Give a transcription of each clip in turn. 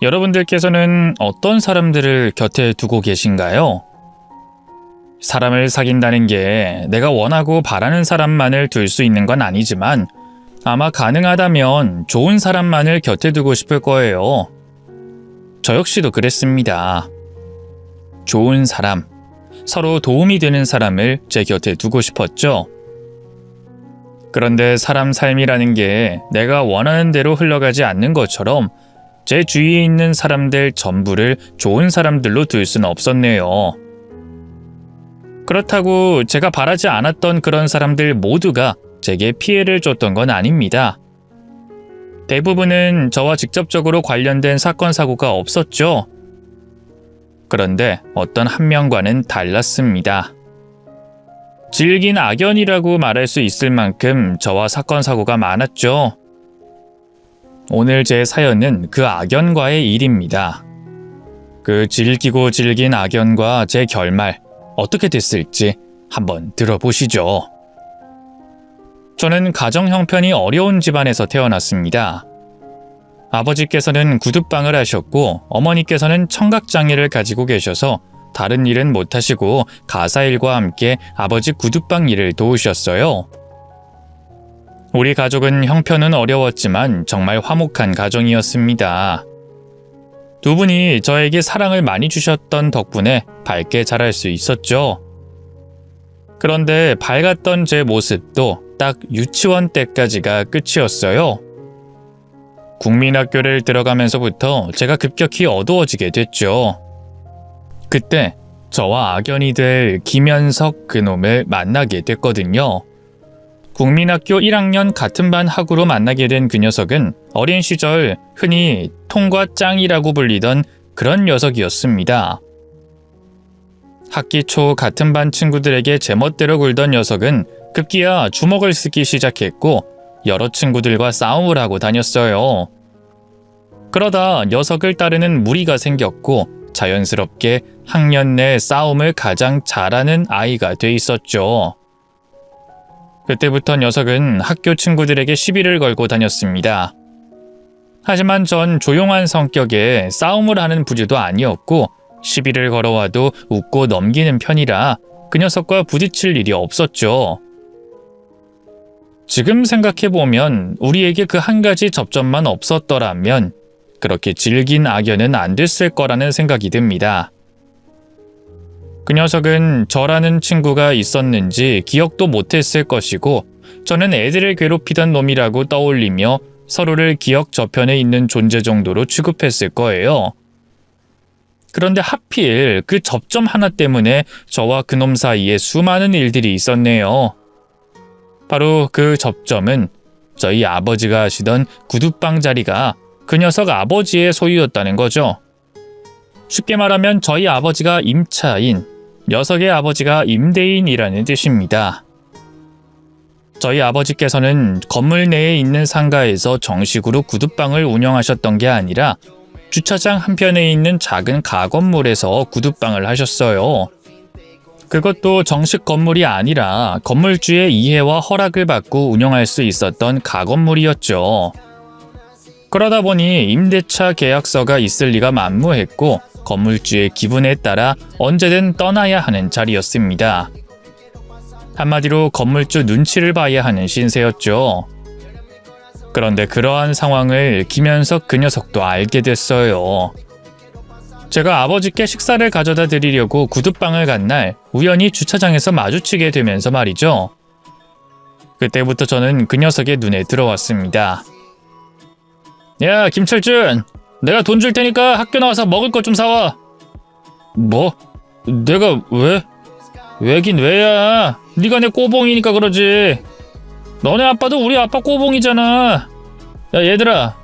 여러분들께서는 어떤 사람들을 곁에 두고 계신가요? 사람을 사귄다는 게 내가 원하고 바라는 사람만을 둘 수 있는 건 아니지만 아마 가능하다면 좋은 사람만을 곁에 두고 싶을 거예요. 저 역시도 그랬습니다. 좋은 사람, 서로 도움이 되는 사람을 제 곁에 두고 싶었죠. 그런데 사람 삶이라는 게 내가 원하는 대로 흘러가지 않는 것처럼 제 주위에 있는 사람들 전부를 좋은 사람들로 둘 수는 없었네요. 그렇다고 제가 바라지 않았던 그런 사람들 모두가 제게 피해를 줬던 건 아닙니다. 대부분은 저와 직접적으로 관련된 사건 사고가 없었죠. 그런데 어떤 한 명과는 달랐습니다. 질긴 악연이라고 말할 수 있을 만큼 저와 사건 사고가 많았죠. 오늘 제 사연은 그 악연과의 일입니다. 그 질기고 질긴 악연과 제 결말 어떻게 됐을지 한번 들어보시죠. 저는 가정 형편이 어려운 집안에서 태어났습니다. 아버지께서는 구두방을 하셨고 어머니께서는 청각장애를 가지고 계셔서 다른 일은 못하시고 가사일과 함께 아버지 구두방 일을 도우셨어요. 우리 가족은 형편은 어려웠지만 정말 화목한 가정이었습니다. 두 분이 저에게 사랑을 많이 주셨던 덕분에 밝게 자랄 수 있었죠. 그런데 밝았던 제 모습도 딱 유치원 때까지가 끝이었어요. 국민학교를 들어가면서부터 제가 급격히 어두워지게 됐죠. 그때 저와 악연이 될 김현석 그놈을 만나게 됐거든요. 국민학교 1학년 같은 반 학우로 만나게 된 그 녀석은 어린 시절 흔히 통과 짱이라고 불리던 그런 녀석이었습니다. 학기 초 같은 반 친구들에게 제멋대로 굴던 녀석은 급기야 주먹을 쓰기 시작했고 여러 친구들과 싸움을 하고 다녔어요. 그러다 녀석을 따르는 무리가 생겼고 자연스럽게 학년 내 싸움을 가장 잘하는 아이가 돼 있었죠. 그때부터 녀석은 학교 친구들에게 시비를 걸고 다녔습니다. 하지만 전 조용한 성격에 싸움을 하는 부류도 아니었고 시비를 걸어와도 웃고 넘기는 편이라 그 녀석과 부딪힐 일이 없었죠. 지금 생각해보면 우리에게 그 한 가지 접점만 없었더라면 그렇게 질긴 악연은 안 됐을 거라는 생각이 듭니다. 그 녀석은 저라는 친구가 있었는지 기억도 못했을 것이고 저는 애들을 괴롭히던 놈이라고 떠올리며 서로를 기억 저편에 있는 존재 정도로 취급했을 거예요. 그런데 하필 그 접점 하나 때문에 저와 그놈 사이에 수많은 일들이 있었네요. 바로 그 접점은 저희 아버지가 하시던 구두방 자리가 그 녀석 아버지의 소유였다는 거죠. 쉽게 말하면 저희 아버지가 임차인, 녀석의 아버지가 임대인이라는 뜻입니다. 저희 아버지께서는 건물 내에 있는 상가에서 정식으로 구두방을 운영하셨던 게 아니라 주차장 한편에 있는 작은 가건물에서 구두방을 하셨어요. 그것도 정식 건물이 아니라 건물주의 이해와 허락을 받고 운영할 수 있었던 가건물이었죠. 그러다 보니 임대차 계약서가 있을 리가 만무했고 건물주의 기분에 따라 언제든 떠나야 하는 자리였습니다. 한마디로 건물주 눈치를 봐야 하는 신세였죠. 그런데 그러한 상황을 김현석 그 녀석도 알게 됐어요. 제가 아버지께 식사를 가져다 드리려고 구두방을 간 날 우연히 주차장에서 마주치게 되면서 말이죠. 그때부터 저는 그 녀석의 눈에 들어왔습니다. 야, 김철준! 내가 돈 줄 테니까 학교 나와서 먹을 것 좀 사와. 뭐? 내가 왜? 왜긴 왜야? 네가 내 꼬봉이니까 그러지. 너네 아빠도 우리 아빠 꼬봉이잖아. 야, 얘들아.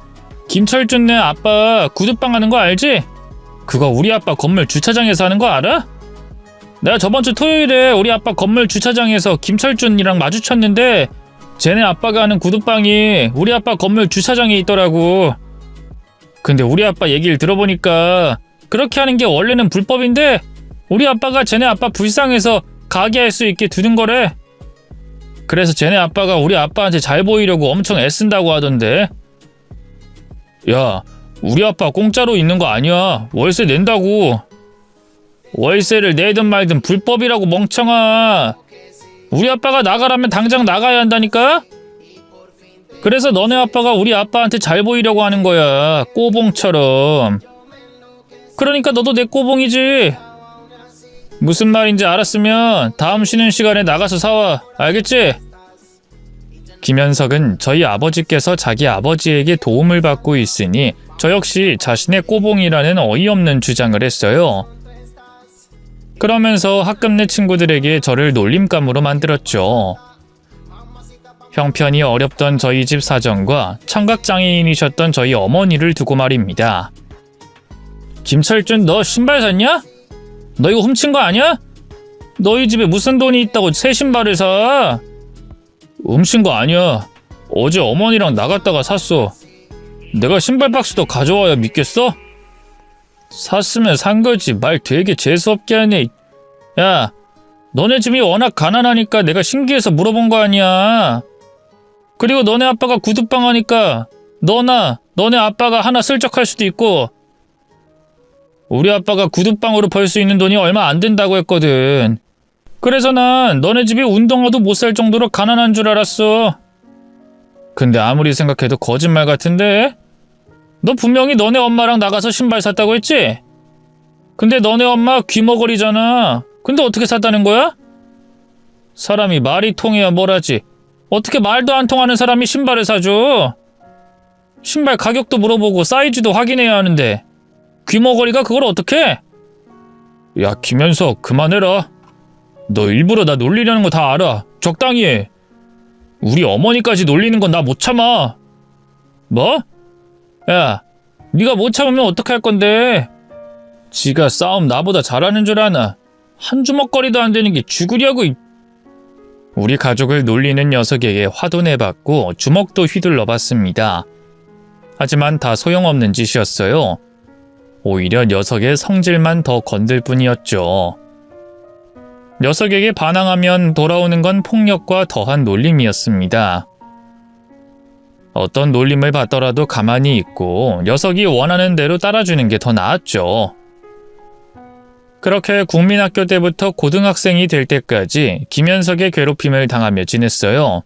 김철준 네 아빠 구두방 하는 거 알지? 그거 우리 아빠 건물 주차장에서 하는 거 알아? 내가 저번 주 토요일에 우리 아빠 건물 주차장에서 김철준이랑 마주쳤는데 쟤네 아빠가 하는 구두방이 우리 아빠 건물 주차장에 있더라고. 근데 우리 아빠 얘기를 들어보니까 그렇게 하는 게 원래는 불법인데 우리 아빠가 쟤네 아빠 불쌍해서 가게 할 수 있게 두는 거래. 그래서 쟤네 아빠가 우리 아빠한테 잘 보이려고 엄청 애쓴다고 하던데. 야, 우리 아빠 공짜로 있는 거 아니야. 월세 낸다고. 월세를 내든 말든 불법이라고 멍청아. 우리 아빠가 나가라면 당장 나가야 한다니까? 그래서 너네 아빠가 우리 아빠한테 잘 보이려고 하는 거야. 꼬봉처럼. 그러니까 너도 내 꼬봉이지. 무슨 말인지 알았으면 다음 쉬는 시간에 나가서 사와. 알겠지? 김현석은 저희 아버지께서 자기 아버지에게 도움을 받고 있으니 저 역시 자신의 꼬봉이라는 어이없는 주장을 했어요. 그러면서 학급 내 친구들에게 저를 놀림감으로 만들었죠. 형편이 어렵던 저희 집 사정과 청각장애인이셨던 저희 어머니를 두고 말입니다. 김철준, 너 신발 샀냐? 너 이거 훔친 거 아니야? 너희 집에 무슨 돈이 있다고 새 신발을 사? 훔친 거 아니야. 어제 어머니랑 나갔다가 샀어. 내가 신발 박스도 가져와야 믿겠어? 샀으면 산 거지. 말 되게 재수없게 하네. 야, 너네 집이 워낙 가난하니까 내가 신기해서 물어본 거 아니야. 그리고 너네 아빠가 구두방 하니까 너나 너네 아빠가 하나 슬쩍 할 수도 있고. 우리 아빠가 구두방으로 벌 수 있는 돈이 얼마 안 된다고 했거든. 그래서 난 너네 집이 운동화도 못 살 정도로 가난한 줄 알았어. 근데 아무리 생각해도 거짓말 같은데? 너 분명히 너네 엄마랑 나가서 신발 샀다고 했지? 근데 너네 엄마 귀머거리잖아. 근데 어떻게 샀다는 거야? 사람이 말이 통해야 뭘 하지. 어떻게 말도 안 통하는 사람이 신발을 사줘? 신발 가격도 물어보고 사이즈도 확인해야 하는데 귀머거리가 그걸 어떡해? 야, 김현석, 그만해라. 너 일부러 나 놀리려는 거 다 알아. 적당히 해. 우리 어머니까지 놀리는 건 나 못 참아. 뭐? 야, 네가 못 참으면 어떡할 건데? 지가 싸움 나보다 잘하는 줄 아나. 한 주먹거리도 안 되는 게 죽으려고. 우리 가족을 놀리는 녀석에게 화도 내봤고 주먹도 휘둘러봤습니다. 하지만 다 소용없는 짓이었어요. 오히려 녀석의 성질만 더 건들 뿐이었죠. 녀석에게 반항하면 돌아오는 건 폭력과 더한 놀림이었습니다. 어떤 놀림을 받더라도 가만히 있고 녀석이 원하는 대로 따라주는 게 더 나았죠. 그렇게 국민학교 때부터 고등학생이 될 때까지 김현석의 괴롭힘을 당하며 지냈어요.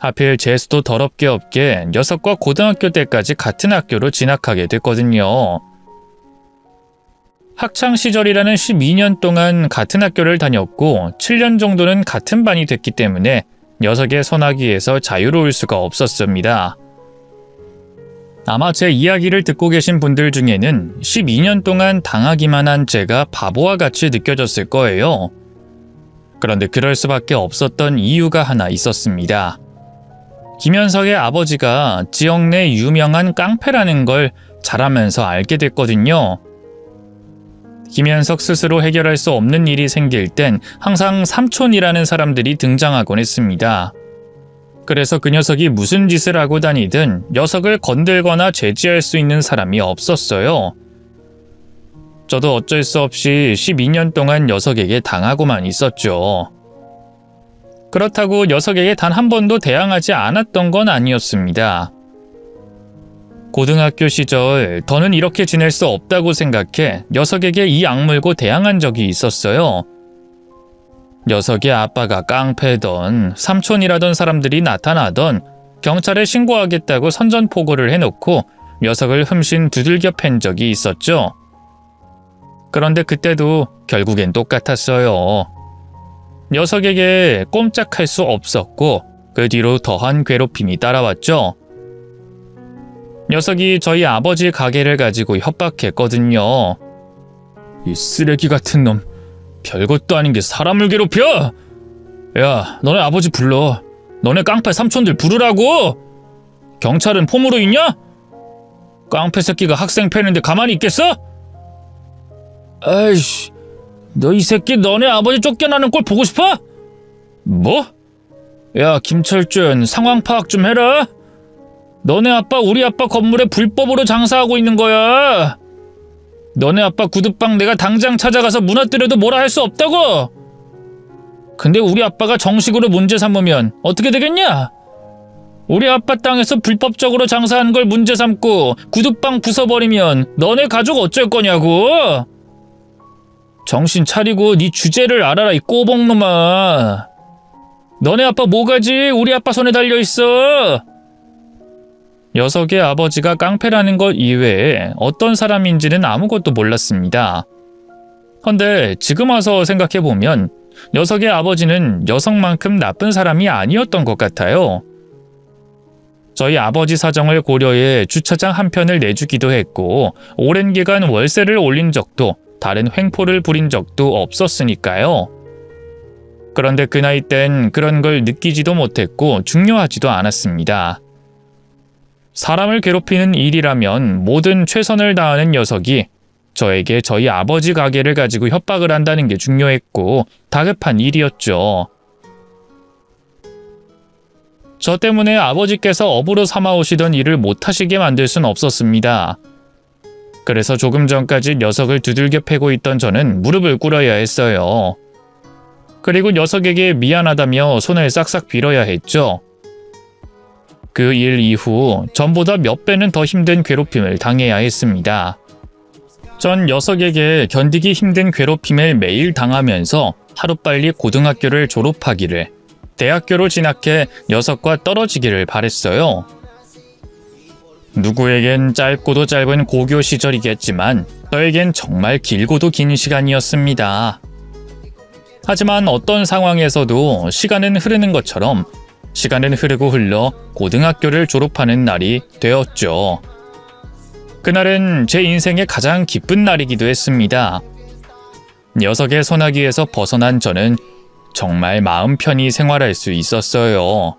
하필 재수도 더럽게 없게 녀석과 고등학교 때까지 같은 학교로 진학하게 됐거든요. 학창시절이라는 12년 동안 같은 학교를 다녔고 7년 정도는 같은 반이 됐기 때문에 녀석의 손아귀에서 자유로울 수가 없었습니다. 아마 제 이야기를 듣고 계신 분들 중에는 12년 동안 당하기만 한 제가 바보와 같이 느껴졌을 거예요. 그런데 그럴 수밖에 없었던 이유가 하나 있었습니다. 김현석의 아버지가 지역 내 유명한 깡패라는 걸 잘하면서 알게 됐거든요. 김현석 스스로 해결할 수 없는 일이 생길 땐 항상 삼촌이라는 사람들이 등장하곤 했습니다. 그래서 그 녀석이 무슨 짓을 하고 다니든 녀석을 건들거나 제지할 수 있는 사람이 없었어요. 저도 어쩔 수 없이 12년 동안 녀석에게 당하고만 있었죠. 그렇다고 녀석에게 단 한 번도 대항하지 않았던 건 아니었습니다. 고등학교 시절 더는 이렇게 지낼 수 없다고 생각해 녀석에게 이 악물고 대항한 적이 있었어요. 녀석의 아빠가 깡패던 삼촌이라던 사람들이 나타나던 경찰에 신고하겠다고 선전포고를 해놓고 녀석을 흠씬 두들겨 팬 적이 있었죠. 그런데 그때도 결국엔 똑같았어요. 녀석에게 꼼짝할 수 없었고 그 뒤로 더한 괴롭힘이 따라왔죠. 녀석이 저희 아버지 가게를 가지고 협박했거든요. 이 쓰레기 같은 놈, 별것도 아닌 게 사람을 괴롭혀! 야, 너네 아버지 불러. 너네 깡패 삼촌들 부르라고! 경찰은 폼으로 있냐? 깡패 새끼가 학생 패는데 가만히 있겠어? 아이씨, 너 이 새끼 너네 아버지 쫓겨나는 꼴 보고 싶어? 뭐? 야, 김철준, 상황 파악 좀 해라. 너네 아빠 우리 아빠 건물에 불법으로 장사하고 있는 거야. 너네 아빠 구두방 내가 당장 찾아가서 무너뜨려도 뭐라 할 수 없다고. 근데 우리 아빠가 정식으로 문제 삼으면 어떻게 되겠냐? 우리 아빠 땅에서 불법적으로 장사한 걸 문제 삼고 구두방 부숴버리면 너네 가족 어쩔 거냐고? 정신 차리고 네 주제를 알아라, 이 꼬봉놈아. 너네 아빠 뭐가지? 우리 아빠 손에 달려있어. 녀석의 아버지가 깡패라는 것 이외에 어떤 사람인지는 아무것도 몰랐습니다. 헌데 지금 와서 생각해보면 녀석의 아버지는 녀석만큼 나쁜 사람이 아니었던 것 같아요. 저희 아버지 사정을 고려해 주차장 한 편을 내주기도 했고 오랜 기간 월세를 올린 적도 다른 횡포를 부린 적도 없었으니까요. 그런데 그 나이 땐 그런 걸 느끼지도 못했고 중요하지도 않았습니다. 사람을 괴롭히는 일이라면 모든 최선을 다하는 녀석이 저에게 저희 아버지 가게를 가지고 협박을 한다는 게 중요했고 다급한 일이었죠. 저 때문에 아버지께서 업으로 삼아오시던 일을 못하시게 만들 순 없었습니다. 그래서 조금 전까지 녀석을 두들겨 패고 있던 저는 무릎을 꿇어야 했어요. 그리고 녀석에게 미안하다며 손을 싹싹 빌어야 했죠. 그 일 이후 전보다 몇 배는 더 힘든 괴롭힘을 당해야 했습니다. 전 녀석에게 견디기 힘든 괴롭힘을 매일 당하면서 하루빨리 고등학교를 졸업하기를, 대학교로 진학해 녀석과 떨어지기를 바랬어요. 누구에겐 짧고도 짧은 고교 시절이겠지만 저에겐 정말 길고도 긴 시간이었습니다. 하지만 어떤 상황에서도 시간은 흐르는 것처럼 시간은 흐르고 흘러 고등학교를 졸업하는 날이 되었죠. 그날은 제 인생의 가장 기쁜 날이기도 했습니다. 녀석의 소나기에서 벗어난 저는 정말 마음 편히 생활할 수 있었어요.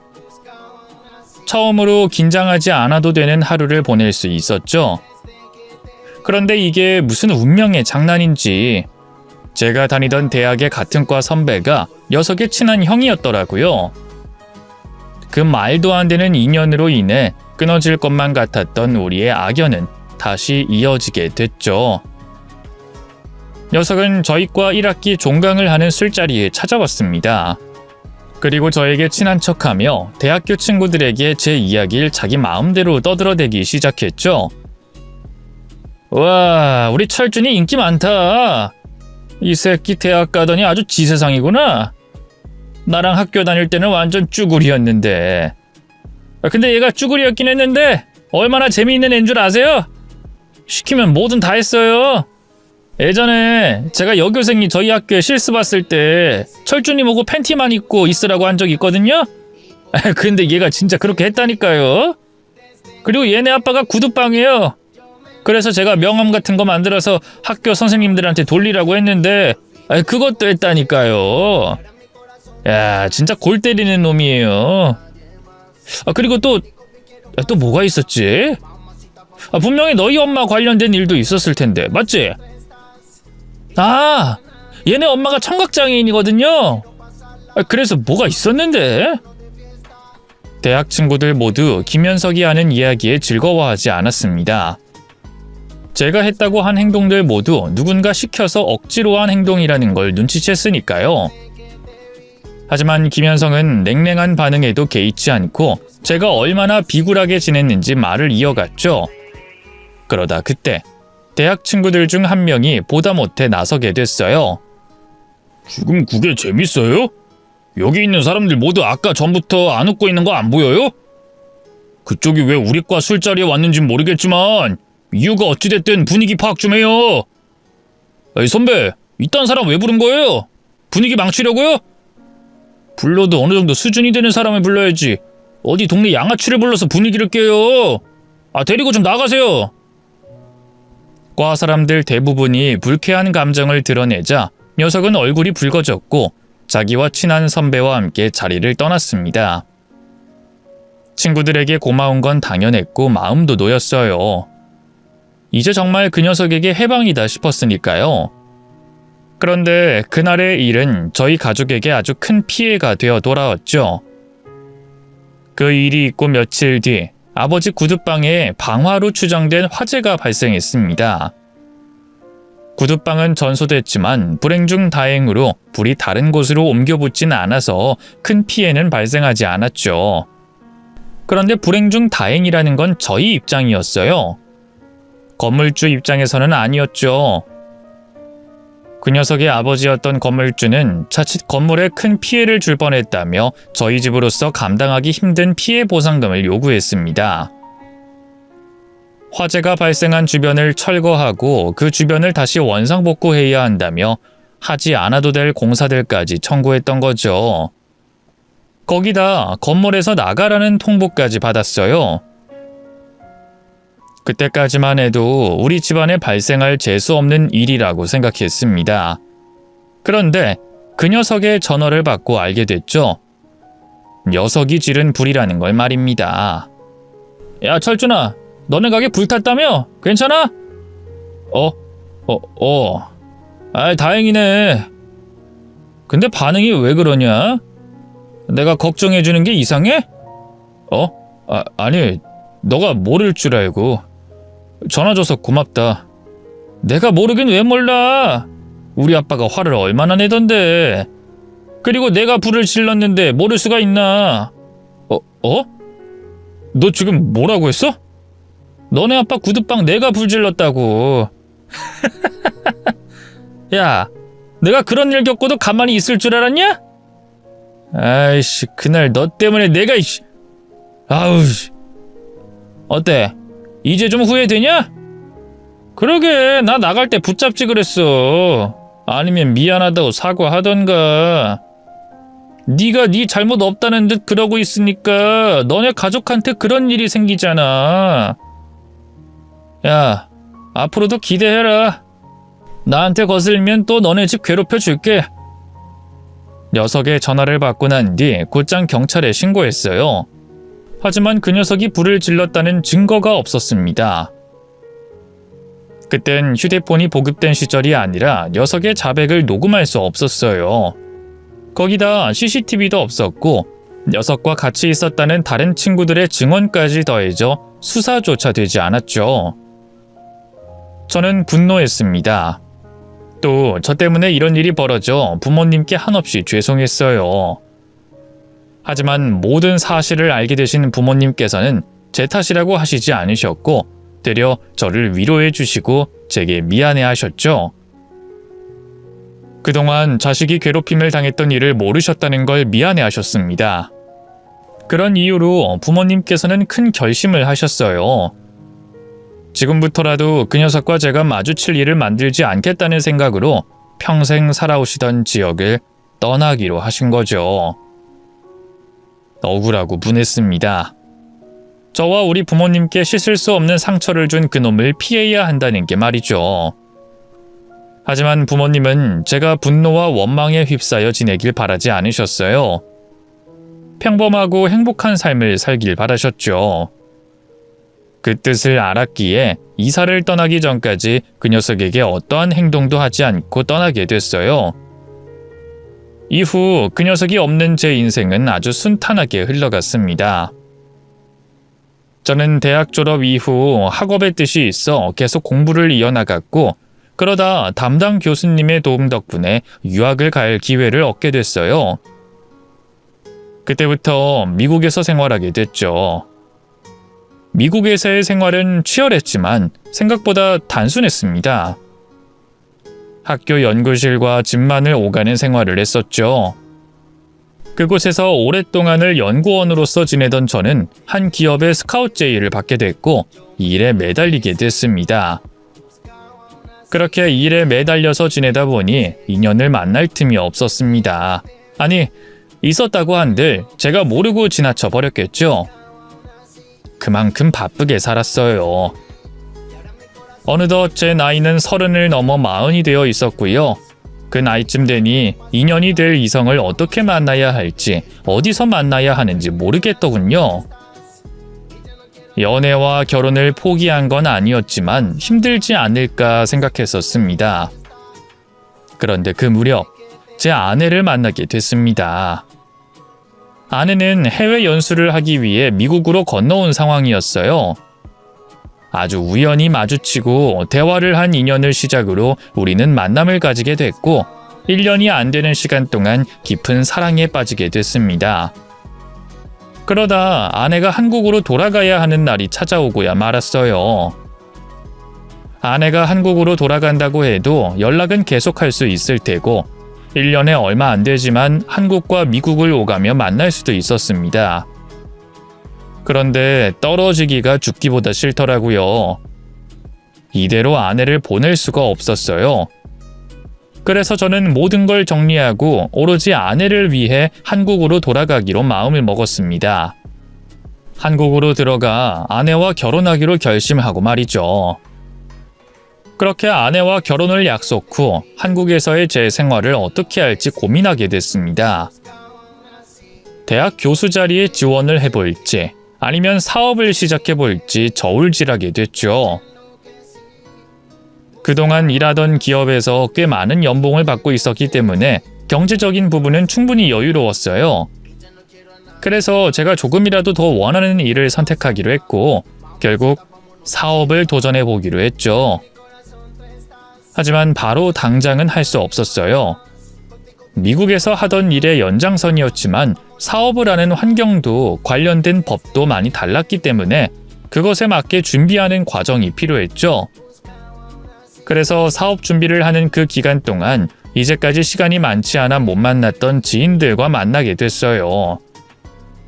처음으로 긴장하지 않아도 되는 하루를 보낼 수 있었죠. 그런데 이게 무슨 운명의 장난인지 제가 다니던 대학의 같은 과 선배가 녀석의 친한 형이었더라고요. 그 말도 안 되는 인연으로 인해 끊어질 것만 같았던 우리의 악연은 다시 이어지게 됐죠. 녀석은 저희 과 1학기 종강을 하는 술자리에 찾아왔습니다. 그리고 저에게 친한 척하며 대학교 친구들에게 제 이야기를 자기 마음대로 떠들어대기 시작했죠. 와, 우리 철준이 인기 많다. 이 새끼 대학 가더니 아주 지세상이구나. 나랑 학교 다닐 때는 완전 쭈구리였는데. 근데 얘가 쭈구리였긴 했는데 얼마나 재미있는 애인 줄 아세요? 시키면 뭐든 다 했어요. 예전에 제가 여교생이 저희 학교에 실습 왔을 때 철준이 보고 팬티만 입고 있으라고 한 적이 있거든요. 근데 얘가 진짜 그렇게 했다니까요. 그리고 얘네 아빠가 구두방이에요. 그래서 제가 명함 같은 거 만들어서 학교 선생님들한테 돌리라고 했는데 그것도 했다니까요. 야, 진짜 골 때리는 놈이에요. 그리고 또 뭐가 있었지? 분명히 너희 엄마 관련된 일도 있었을 텐데, 맞지? 얘네 엄마가 청각장애인이거든요. 그래서 뭐가 있었는데? 대학 친구들 모두 김현석이 하는 이야기에 즐거워하지 않았습니다. 제가 했다고 한 행동들 모두 누군가 시켜서 억지로 한 행동이라는 걸 눈치챘으니까요. 하지만 김현성은 냉랭한 반응에도 개의치 않고 제가 얼마나 비굴하게 지냈는지 말을 이어갔죠. 그러다 그때 대학 친구들 중 한 명이 보다 못해 나서게 됐어요. 지금 그게 재밌어요? 여기 있는 사람들 모두 아까 전부터 안 웃고 있는 거 안 보여요? 그쪽이 왜 우리 과 술자리에 왔는진 모르겠지만 이유가 어찌됐든 분위기 파악 좀 해요. 에이 선배, 이딴 사람 왜 부른 거예요? 분위기 망치려고요? 불러도 어느 정도 수준이 되는 사람을 불러야지. 어디 동네 양아치를 불러서 분위기를 깨요. 데리고 좀 나가세요. 과 사람들 대부분이 불쾌한 감정을 드러내자 녀석은 얼굴이 붉어졌고 자기와 친한 선배와 함께 자리를 떠났습니다. 친구들에게 고마운 건 당연했고 마음도 놓였어요. 이제 정말 그 녀석에게 해방이다 싶었으니까요. 그런데 그날의 일은 저희 가족에게 아주 큰 피해가 되어 돌아왔죠. 그 일이 있고 며칠 뒤 아버지 구두방에 방화로 추정된 화재가 발생했습니다. 구두방은 전소됐지만 불행 중 다행으로 불이 다른 곳으로 옮겨 붙진 않아서 큰 피해는 발생하지 않았죠. 그런데 불행 중 다행이라는 건 저희 입장이었어요. 건물주 입장에서는 아니었죠. 그 녀석의 아버지였던 건물주는 자칫 건물에 큰 피해를 줄 뻔했다며 저희 집으로서 감당하기 힘든 피해 보상금을 요구했습니다. 화재가 발생한 주변을 철거하고 그 주변을 다시 원상복구해야 한다며 하지 않아도 될 공사들까지 청구했던 거죠. 거기다 건물에서 나가라는 통보까지 받았어요. 그때까지만 해도 우리 집안에 발생할 재수 없는 일이라고 생각했습니다. 그런데 그 녀석의 전화를 받고 알게 됐죠. 녀석이 지른 불이라는 걸 말입니다. 야, 철준아, 너네 가게 불탔다며? 괜찮아? 다행이네. 근데 반응이 왜 그러냐? 내가 걱정해주는 게 이상해? 아니, 너가 모를 줄 알고. 전화 줘서 고맙다. 내가 모르긴 왜 몰라. 우리 아빠가 화를 얼마나 내던데. 그리고 내가 불을 질렀는데 모를 수가 있나. 너 지금 뭐라고 했어? 너네 아빠 구두방 내가 불 질렀다고. 야, 내가 그런 일 겪고도 가만히 있을 줄 알았냐? 아이씨, 그날 너 때문에 내가 아우. 어때? 이제 좀 후회되냐? 그러게, 나 나갈 때 붙잡지 그랬어. 아니면 미안하다고 사과하던가. 네가 네 잘못 없다는 듯 그러고 있으니까 너네 가족한테 그런 일이 생기잖아. 야, 앞으로도 기대해라. 나한테 거슬면 또 너네 집 괴롭혀 줄게. 녀석의 전화를 받고 난 뒤 곧장 경찰에 신고했어요. 하지만 그 녀석이 불을 질렀다는 증거가 없었습니다. 그땐 휴대폰이 보급된 시절이 아니라 녀석의 자백을 녹음할 수 없었어요. 거기다 CCTV도 없었고 녀석과 같이 있었다는 다른 친구들의 증언까지 더해져 수사조차 되지 않았죠. 저는 분노했습니다. 또 저 때문에 이런 일이 벌어져 부모님께 한없이 죄송했어요. 하지만 모든 사실을 알게 되신 부모님께서는 제 탓이라고 하시지 않으셨고 되려 저를 위로해 주시고 제게 미안해 하셨죠. 그동안 자식이 괴롭힘을 당했던 일을 모르셨다는 걸 미안해 하셨습니다. 그런 이유로 부모님께서는 큰 결심을 하셨어요. 지금부터라도 그 녀석과 제가 마주칠 일을 만들지 않겠다는 생각으로 평생 살아오시던 지역을 떠나기로 하신 거죠. 억울하고 분했습니다. 저와 우리 부모님께 씻을 수 없는 상처를 준 그놈을 피해야 한다는 게 말이죠. 하지만 부모님은 제가 분노와 원망에 휩싸여 지내길 바라지 않으셨어요. 평범하고 행복한 삶을 살길 바라셨죠. 그 뜻을 알았기에 이사를 떠나기 전까지 그 녀석에게 어떠한 행동도 하지 않고 떠나게 됐어요. 이후 그 녀석이 없는 제 인생은 아주 순탄하게 흘러갔습니다. 저는 대학 졸업 이후 학업의 뜻이 있어 계속 공부를 이어나갔고 그러다 담당 교수님의 도움 덕분에 유학을 갈 기회를 얻게 됐어요. 그때부터 미국에서 생활하게 됐죠. 미국에서의 생활은 치열했지만 생각보다 단순했습니다. 학교 연구실과 집만을 오가는 생활을 했었죠. 그곳에서 오랫동안을 연구원으로서 지내던 저는 한 기업의 스카우트 제의를 받게 됐고 이 일에 매달리게 됐습니다. 그렇게 일에 매달려서 지내다 보니 인연을 만날 틈이 없었습니다. 아니, 있었다고 한들 제가 모르고 지나쳐 버렸겠죠. 그만큼 바쁘게 살았어요. 어느덧 제 나이는 30을 넘어 40이 되어 있었고요. 그 나이쯤 되니 인연이 될 이성을 어떻게 만나야 할지, 어디서 만나야 하는지 모르겠더군요. 연애와 결혼을 포기한 건 아니었지만 힘들지 않을까 생각했었습니다. 그런데 그 무렵 제 아내를 만나게 됐습니다. 아내는 해외 연수를 하기 위해 미국으로 건너온 상황이었어요. 아주 우연히 마주치고 대화를 한 인연을 시작으로 우리는 만남을 가지게 됐고 1년이 안 되는 시간 동안 깊은 사랑에 빠지게 됐습니다. 그러다 아내가 한국으로 돌아가야 하는 날이 찾아오고야 말았어요. 아내가 한국으로 돌아간다고 해도 연락은 계속할 수 있을 테고 1년에 얼마 안 되지만 한국과 미국을 오가며 만날 수도 있었습니다. 그런데 떨어지기가 죽기보다 싫더라고요. 이대로 아내를 보낼 수가 없었어요. 그래서 저는 모든 걸 정리하고 오로지 아내를 위해 한국으로 돌아가기로 마음을 먹었습니다. 한국으로 들어가 아내와 결혼하기로 결심하고 말이죠. 그렇게 아내와 결혼을 약속 후 한국에서의 제 생활을 어떻게 할지 고민하게 됐습니다. 대학 교수 자리에 지원을 해볼지 아니면 사업을 시작해볼지 저울질하게 됐죠. 그동안 일하던 기업에서 꽤 많은 연봉을 받고 있었기 때문에 경제적인 부분은 충분히 여유로웠어요. 그래서 제가 조금이라도 더 원하는 일을 선택하기로 했고 결국 사업을 도전해 보기로 했죠. 하지만 바로 당장은 할 수 없었어요. 미국에서 하던 일의 연장선이었지만 사업을 하는 환경도 관련된 법도 많이 달랐기 때문에 그것에 맞게 준비하는 과정이 필요했죠. 그래서 사업 준비를 하는 그 기간 동안 이제까지 시간이 많지 않아 못 만났던 지인들과 만나게 됐어요.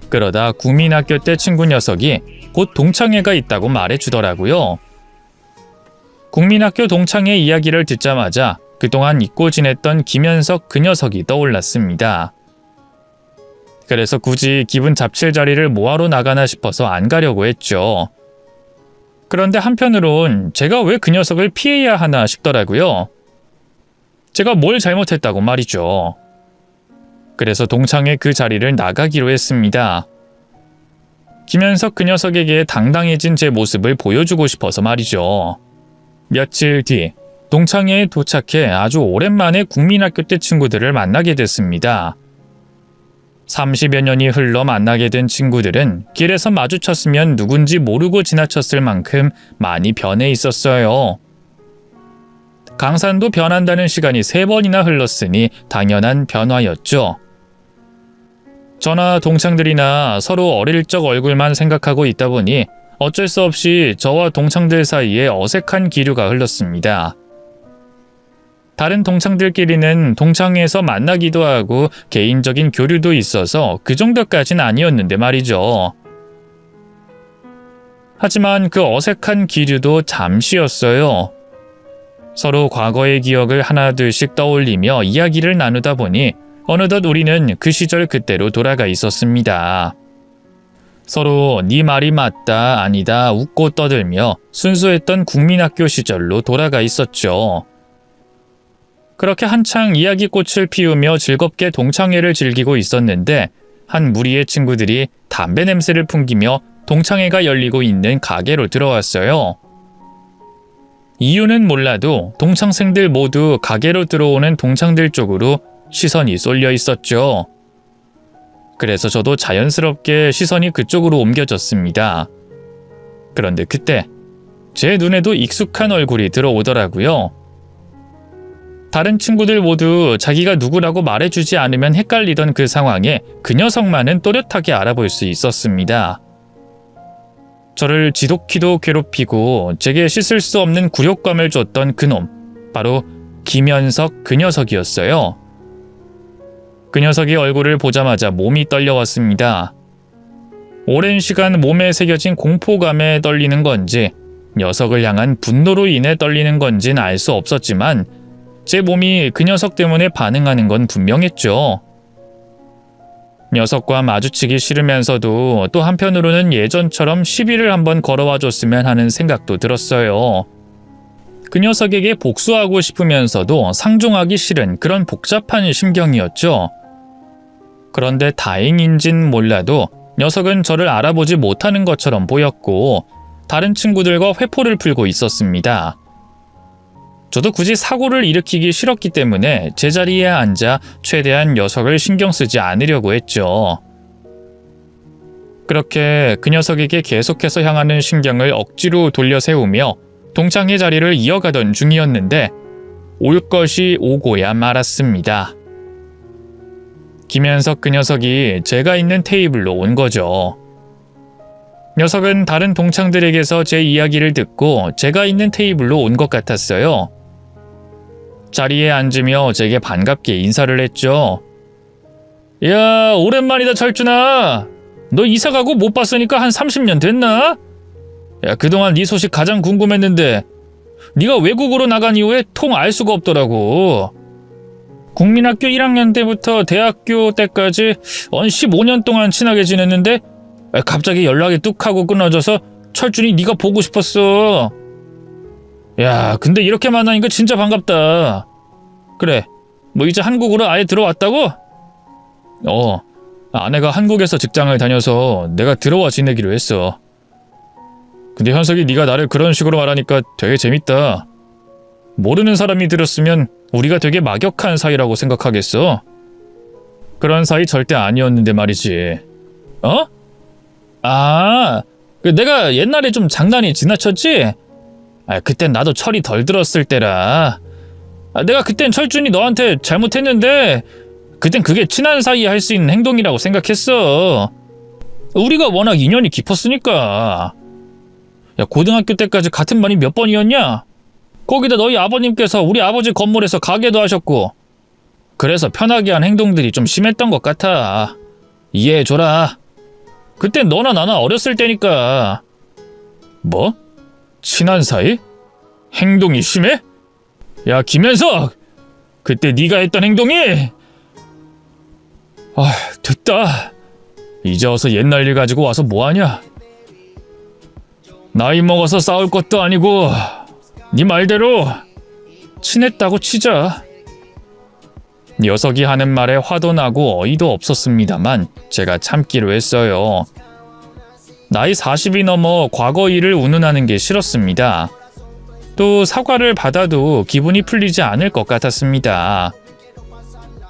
그러다 국민학교 때 친구 녀석이 곧 동창회가 있다고 말해주더라고요. 국민학교 동창회 이야기를 듣자마자 그동안 잊고 지냈던 김현석 그 녀석이 떠올랐습니다. 그래서 굳이 기분 잡칠 자리를 뭐하러 나가나 싶어서 안 가려고 했죠. 그런데 한편으론 제가 왜 그 녀석을 피해야 하나 싶더라고요. 제가 뭘 잘못했다고 말이죠. 그래서 동창회 그 자리를 나가기로 했습니다. 김현석 그 녀석에게 당당해진 제 모습을 보여주고 싶어서 말이죠. 며칠 뒤 동창회에 도착해 아주 오랜만에 국민학교 때 친구들을 만나게 됐습니다. 30여 년이 흘러 만나게 된 친구들은 길에서 마주쳤으면 누군지 모르고 지나쳤을 만큼 많이 변해 있었어요. 강산도 변한다는 시간이 3번이나 흘렀으니 당연한 변화였죠. 저나 동창들이나 서로 어릴 적 얼굴만 생각하고 있다 보니 어쩔 수 없이 저와 동창들 사이에 어색한 기류가 흘렀습니다. 다른 동창들끼리는 동창회에서 만나기도 하고 개인적인 교류도 있어서 그 정도까진 아니었는데 말이죠. 하지만 그 어색한 기류도 잠시였어요. 서로 과거의 기억을 하나둘씩 떠올리며 이야기를 나누다 보니 어느덧 우리는 그 시절 그때로 돌아가 있었습니다. 서로 네 말이 맞다 아니다 웃고 떠들며 순수했던 국민학교 시절로 돌아가 있었죠. 그렇게 한창 이야기꽃을 피우며 즐겁게 동창회를 즐기고 있었는데 한 무리의 친구들이 담배 냄새를 풍기며 동창회가 열리고 있는 가게로 들어왔어요. 이유는 몰라도 동창생들 모두 가게로 들어오는 동창들 쪽으로 시선이 쏠려 있었죠. 그래서 저도 자연스럽게 시선이 그쪽으로 옮겨졌습니다. 그런데 그때 제 눈에도 익숙한 얼굴이 들어오더라고요. 다른 친구들 모두 자기가 누구라고 말해주지 않으면 헷갈리던 그 상황에 그 녀석만은 또렷하게 알아볼 수 있었습니다. 저를 지독히도 괴롭히고 제게 씻을 수 없는 굴욕감을 줬던 그놈, 바로 김현석 그 녀석이었어요. 그 녀석이 얼굴을 보자마자 몸이 떨려왔습니다. 오랜 시간 몸에 새겨진 공포감에 떨리는 건지 녀석을 향한 분노로 인해 떨리는 건진 알 수 없었지만 제 몸이 그 녀석 때문에 반응하는 건 분명했죠. 녀석과 마주치기 싫으면서도 또 한편으로는 예전처럼 시비를 한번 걸어와 줬으면 하는 생각도 들었어요. 그 녀석에게 복수하고 싶으면서도 상종하기 싫은 그런 복잡한 심경이었죠. 그런데 다행인진 몰라도 녀석은 저를 알아보지 못하는 것처럼 보였고 다른 친구들과 회포를 풀고 있었습니다. 저도 굳이 사고를 일으키기 싫었기 때문에 제자리에 앉아 최대한 녀석을 신경 쓰지 않으려고 했죠. 그렇게 그 녀석에게 계속해서 향하는 신경을 억지로 돌려 세우며 동창회 자리를 이어가던 중이었는데 올 것이 오고야 말았습니다. 김현석 그 녀석이 제가 있는 테이블로 온 거죠. 녀석은 다른 동창들에게서 제 이야기를 듣고 제가 있는 테이블로 온 것 같았어요. 자리에 앉으며 제게 반갑게 인사를 했죠. 야, 오랜만이다 철준아. 너 이사가고 못 봤으니까 한 30년 됐나? 야, 그동안 네 소식 가장 궁금했는데 네가 외국으로 나간 이후에 통 알 수가 없더라고. 국민학교 1학년 때부터 대학교 때까지 15년 동안 친하게 지냈는데 갑자기 연락이 뚝 하고 끊어져서 철준이 네가 보고 싶었어. 야, 근데 이렇게 만나니까 진짜 반갑다. 그래, 뭐 이제 한국으로 아예 들어왔다고? 아내가 한국에서 직장을 다녀서 내가 들어와 지내기로 했어. 근데 현석이 네가 나를 그런 식으로 말하니까 되게 재밌다. 모르는 사람이 들었으면 우리가 되게 막역한 사이라고 생각하겠어. 그런 사이 절대 아니었는데 말이지. 어? 내가 옛날에 좀 장난이 지나쳤지? 그땐 나도 철이 덜 들었을 때라. 내가 그땐 철준이 너한테 잘못했는데 그땐 그게 친한 사이에 할 수 있는 행동이라고 생각했어. 우리가 워낙 인연이 깊었으니까. 야, 고등학교 때까지 같은 반이 몇 번이었냐? 거기다 너희 아버님께서 우리 아버지 건물에서 가게도 하셨고, 그래서 편하게 한 행동들이 좀 심했던 것 같아. 이해해줘라. 그땐 너나 나나 어렸을 때니까. 뭐? 친한 사이? 행동이 심해? 야, 김현석! 그때 네가 했던 행동이! 됐다. 이제 와서 옛날 일 가지고 와서 뭐하냐? 나이 먹어서 싸울 것도 아니고 네 말대로 친했다고 치자. 녀석이 하는 말에 화도 나고 어이도 없었습니다만 제가 참기로 했어요. 나이 40이 넘어 과거 일을 운운하는 게 싫었습니다. 또 사과를 받아도 기분이 풀리지 않을 것 같았습니다.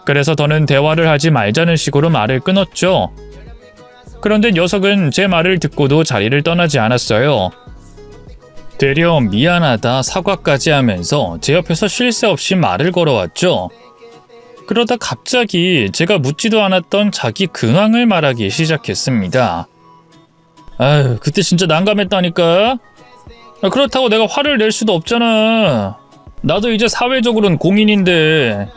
그래서 더는 대화를 하지 말자는 식으로 말을 끊었죠. 그런데 녀석은 제 말을 듣고도 자리를 떠나지 않았어요. 되려 미안하다 사과까지 하면서 제 옆에서 쉴 새 없이 말을 걸어왔죠. 그러다 갑자기 제가 묻지도 않았던 자기 근황을 말하기 시작했습니다. 그때 진짜 난감했다니까. 그렇다고 내가 화를 낼 수도 없잖아. 나도 이제 사회적으로는 공인인데.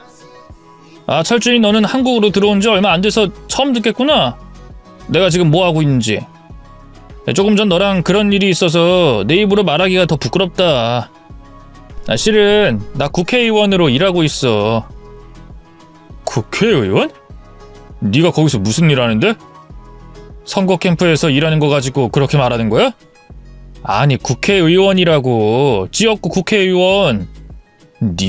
철준이 너는 한국으로 들어온 지 얼마 안 돼서 처음 듣겠구나. 내가 지금 뭐 하고 있는지. 조금 전 너랑 그런 일이 있어서 내 입으로 말하기가 더 부끄럽다. 실은 나 국회의원으로 일하고 있어. 국회의원? 네가 거기서 무슨 일 하는데? 선거 캠프에서 일하는 거 가지고 그렇게 말하는 거야? 아니, 국회의원이라고. 지역구 국회의원.